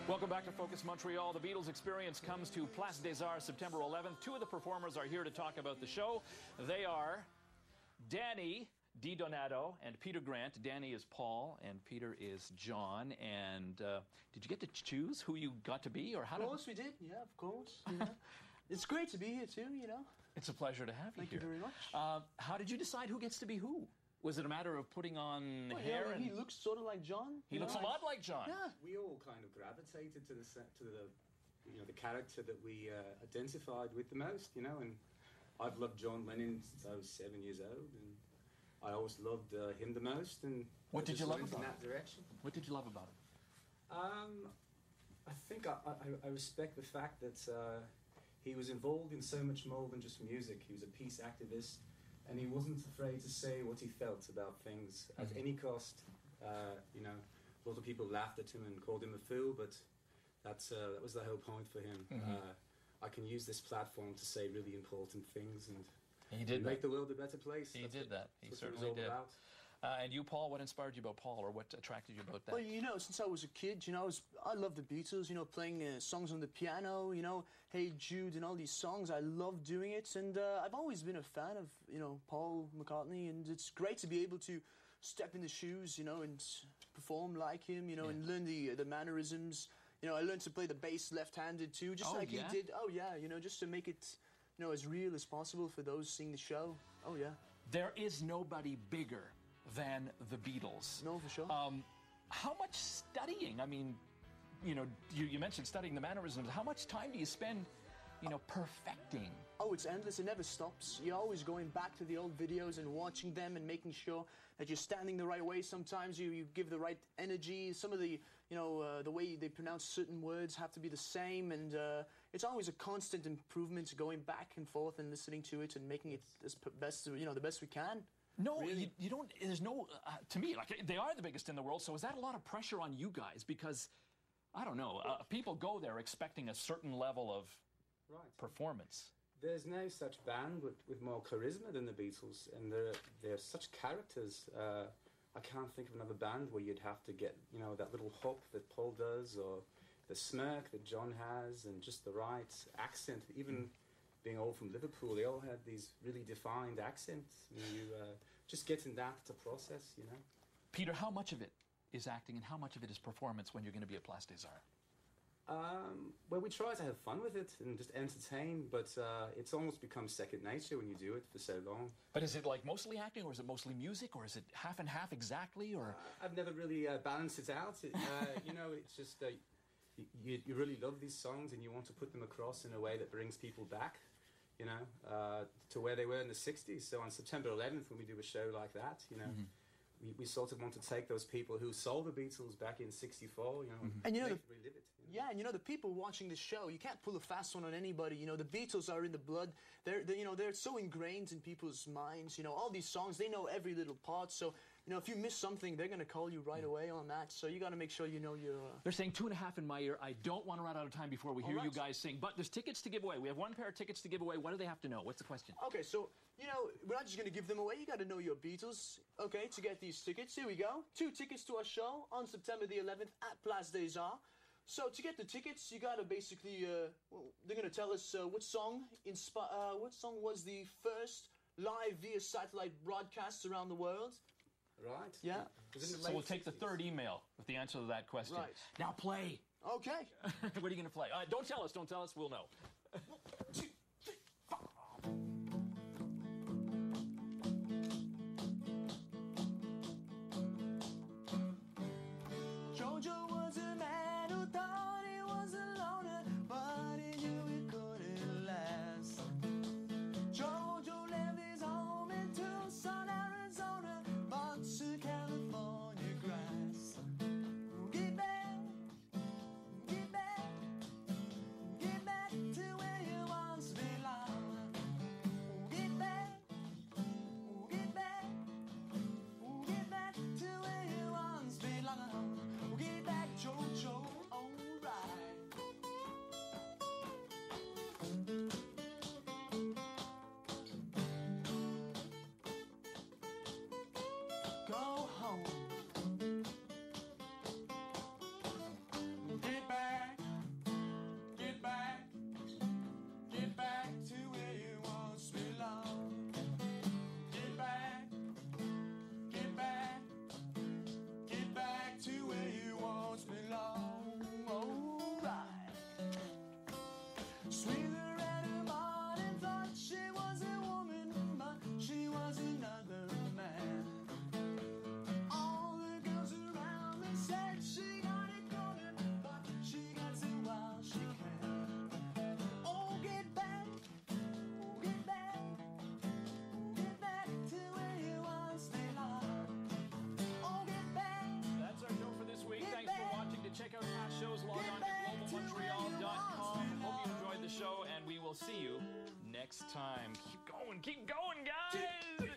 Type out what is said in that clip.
Welcome back to Focus Montreal. The Beatles Experience comes to Place des Arts September 11th. Two of the performers are here to talk about the show. They are Danny DiDonato and Peter Grant. Danny is Paul and Peter is John. And did you get to choose who you got to be, or how? Of course we did. Yeah, of course. You know. It's great to be here too. You know. It's a pleasure to have you Thank here. you very much. How did you decide who gets to be who? Was it a matter of putting on hair? Yeah, he looks sort of like John. He looks a lot like John. Yeah. We all kind of gravitated to the the character that we identified with the most, you know. And I've loved John Lennon since I was 7 years old, and I always loved him the most. And what did you love about him? In that direction. What did you love about him? I think I respect the fact that he was involved in so much more than just music. He was a peace activist. And he wasn't afraid to say what he felt about things at any cost. You know, a lot of people laughed at him and called him a fool, but that was the whole point for him. I can use this platform to say really important things and make the world a better place. He did that. He certainly did. And you, Paul, what inspired you about Paul, or what attracted you about that? Well, you know, since I was a kid, you know, I loved the Beatles, you know, playing songs on the piano, you know, Hey Jude and all these songs. I love doing it, and I've always been a fan of, you know, Paul McCartney, and it's great to be able to step in the shoes, you know, and perform like him, you know, and learn the mannerisms. You know, I learned to play the bass left-handed too, just like he did. Oh, yeah, you know, just to make it, you know, as real as possible for those seeing the show. Oh, yeah. There is nobody bigger than the Beatles. No, for sure. How much studying? I mean, you know, you mentioned studying the mannerisms. How much time do you spend, you know, perfecting? Oh, it's endless. It never stops. You're always going back to the old videos and watching them and making sure that you're standing the right way. Sometimes you give the right energy. Some of the, you know, the way they pronounce certain words have to be the same. And it's always a constant improvement, going back and forth and listening to it and making it as best, you know, the best we can. No, really? you don't, there's no, to me, like, they are the biggest in the world, so is that a lot of pressure on you guys? Because, I don't know, people go there expecting a certain level of performance. There's no such band with more charisma than the Beatles, and they're such characters. I can't think of another band where you'd have to get, you know, that little hop that Paul does, or the smirk that John has, and just the right accent, even... Being all from Liverpool, they all had these really defined accents. And you just getting that to process, you know. Peter, how much of it is acting and how much of it is performance when you're going to be at Place des Arts? Well, we try to have fun with it and just entertain, but it's almost become second nature when you do it for so long. But is it like mostly acting, or is it mostly music, or is it half and half exactly? Or I've never really balanced it out. You know, it's just you really love these songs and you want to put them across in a way that brings people back. You know, to where they were in the 60s. So on September 11th, when we do a show like that, you know, we sort of want to take those people who saw the Beatles back in '64, you know, and you know, relive it. You know? Yeah, and you know, the people watching the show, you can't pull a fast one on anybody. You know, the Beatles are in the blood. They're so ingrained in people's minds. You know, all these songs, they know every little part. So, you know, if you miss something, they're going to call you right away on that. So you got to make sure you know your... They're saying 2.5 in my ear. I don't want to run out of time before we hear you guys sing. But there's tickets to give away. We have one pair of tickets to give away. What do they have to know? What's the question? Okay, so, you know, we're not just going to give them away. You got to know your Beatles. Okay, to get these tickets, here we go. 2 tickets to our show on September the 11th at Place des Arts. So to get the tickets, you got to basically... well, they're going to tell us what song was the first live via satellite broadcast around the world. Right. Yeah. So we'll take the third email with the answer to that question. Right. Now play. Okay. What are you going to play? Don't tell us. Don't tell us. We'll know. 1, 2, 3, 4. Jojo was a man who thought he was a loner, but he knew it couldn't last. Jojo left his home in Tucson, Arizona, bought to California grass. Get back to where you next time. Keep going, guys!